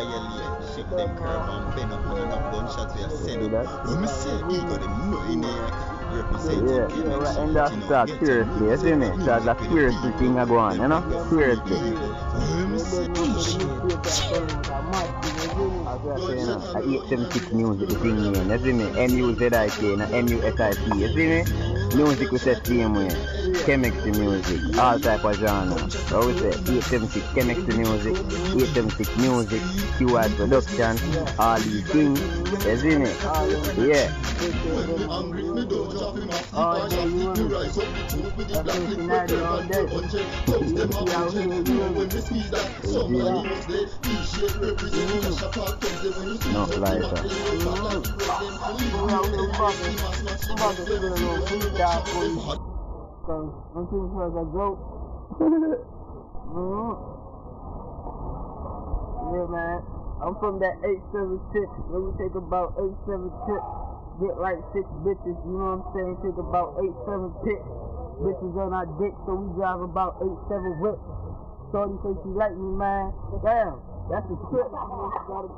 violate, shake them curve and bend up and enough gunshots we are send up. When me say ego, them know in there. Yeah, and that's that seriously, you see me? That's a seriously thing I go on, you know? Seriously. As I say, you know, 876MUZIK, the thing name, you see me? MUZIK, you know, MUSIC, you see me? Music we say same way. Chemistry music, all type of genre. So we say 876 chemistry music, 876MUZIK, keyword production, all these things, you see me? Yeah. Oh, yeah, you want to rise up the truth with the black liquid all day. Punch them out when we squeeze that. Some of the dead, T-shape represent the shop out. When you see not like that. Yeah, man. I'm from that 876. When we take about 876. Get like 6 bitches, you know what I'm saying? Take about 8-7 picks. Bitches on our dick, so we drive about 8-7 whips. Shorty say she like me, man. Damn, that's a trip. Shorty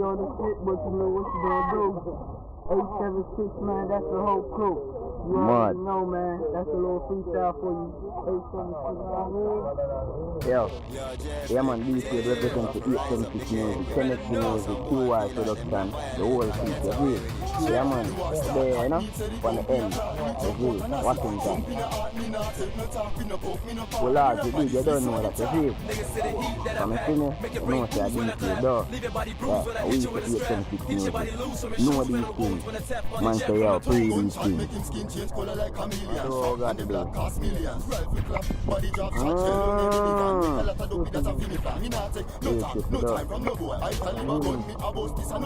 on the shit, but you know what you gonna do. 876, man, that's the whole crew. You already know, man. That's a little freestyle for you. 876, yo. Yeah, man, this year represents the 876MUZIK, chemistry music, keyword production, the whole thing, you see? Yeah, man, there, you know, on the end, you see, Washington. Well, Lord, you don't know that, you see? From the thing, you know, say I didn't see, though. Yeah, we used to 876MUZIK. Know these things. Man say, yo, free these things. Oh, God, the black.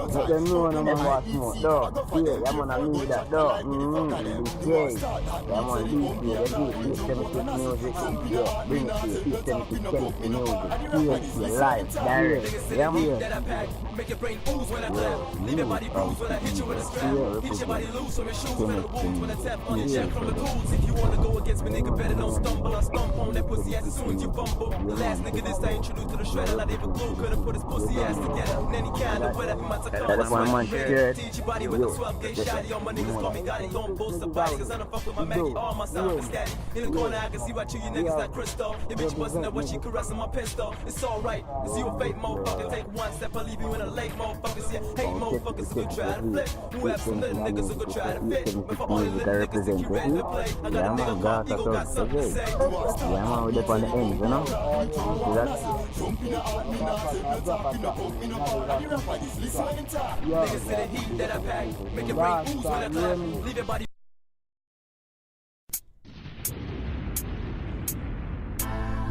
Let them know no more smoke, dog. Yeah, I'm gonna need that, dog. DJ. Yeah, I'm gonna DJ. Let's do it. 876MUZIK. Yeah, bring it to you. 876MUZIK. Seriously, live, direct. Yeah, man. Make your brain ooze when I tap. Leave your body bruised when I hit you with a strap. Get your body loose from your shoes when the wounds when I tap on your check from the tools. If you wanna go against me, nigga, better don't stumble. I stomp on that pussy ass as soon as you bumble. The last nigga this I introduced to the shredder, not even glue. Could've put his pussy ass together in any kind of whatever my Tacoma. Teach your body with a 12 gauge shotty. All my niggas call me Gotti. Don't boast about it, cause I don't fuck with my Maggie. All my sound is daddy. In the corner, I can see right you niggas like Crystal. Your bitch bustin' up when she caressing my pistol. It's alright, it's you a fake motherfucker. Take one step, I leave you in a lake, motherfucker. Yeah, hate motherfuckers who try to flip. Who have some little niggas who go try to fit. But for all the little niggas that you ready to play, I got a nigga called Eagle got something to say. Yeah, man, we're up on the end, you know? See that? Niggas to the heat that I pack. Make your brain ooze when I clap. Leave your body.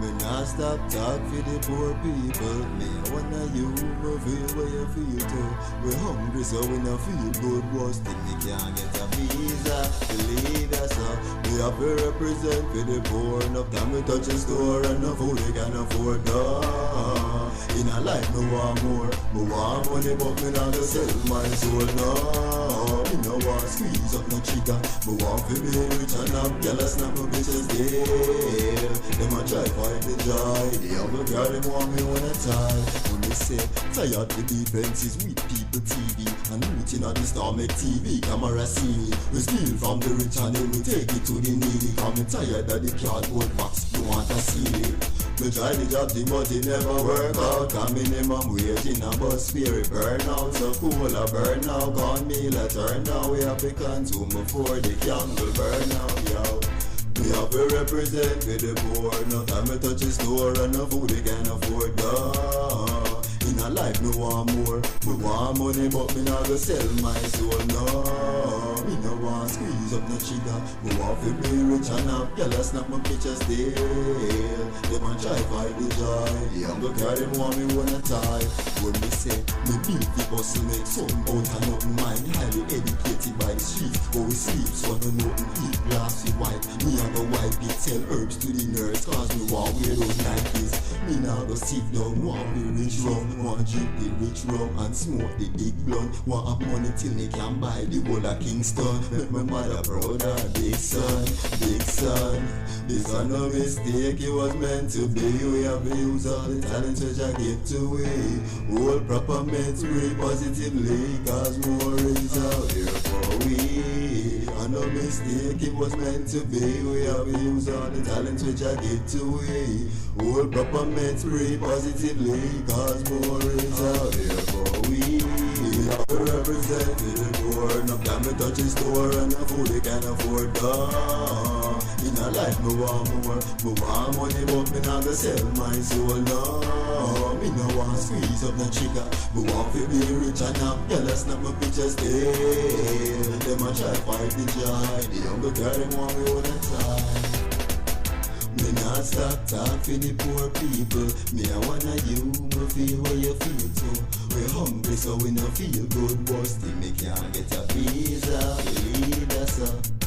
Me nah stop talk for the poor people. Me wanna you feel where you feel too. We hungry so we no feel good. Worst thing we can't get a visa. Believe us up. We have to represent for the poor. Enough time we touch a store and no food we can afford. In a life me want more. Me want money but me not go sell my soul. No, me no want squeeze up no trigger. Me want to be rich and have gyal snap my bitches dead. Them a try fight the joy. The other girl them want me when I tie. When they say tired the defenses with people TV and rooting on the star make TV camera see me. We steal from the rich and then we take it to the needy. Cause me tired of the cardboard box. You want to see it. Me try the job thing but it never work out. Cause minimum wage in a bus fare it burn out. So cool a burn out. Gone meal a turn now. We have to consume before the candle burn out, yo. We have to represent for the poor. No time we touch the store and no food we can afford. In a life me want more. Me want money but me not go sell my soul. No, me no want squeeze up no trigger. Me want to be rich and have gyal snap my pictures deal. Them a try fight the joy. The younger girl them want me wanna tie. When me say me beat the hustle make some out and nothing mind. Highly educated by the streets but we sleep so no nothing eat glass with white. Me a go white it sell herbs to the nurse cause me want wear those Nikes. Me now go sit down, want be rich rum, want drink the rich rum and smoke the big blunt. Want have money till me can buy the whole of Kingston. Make my mother proud of big son, big son. This was no mistake, it was meant to be. We have to use all the talent which I give to we. All proper men spray positively, cause more is out here for we. And no mistake, it was meant to be. We have to use all the talent which I give to we. All proper men spray positively, cause more is out here for we. We have to represent the poor. No can me touch the store and no food they can afford. In a life me want more, me want money but me not go sell my soul, no. Me no want squeeze up no trigger, me want to be rich and have y'all snap my pictures still. Them a try fight the joy, the younger girl them want me all the time. Me not stop talk for the poor people, me I wanna you, me feel what you feel too. We hungry so we no feel good, but still me can't get a visa, lead us up.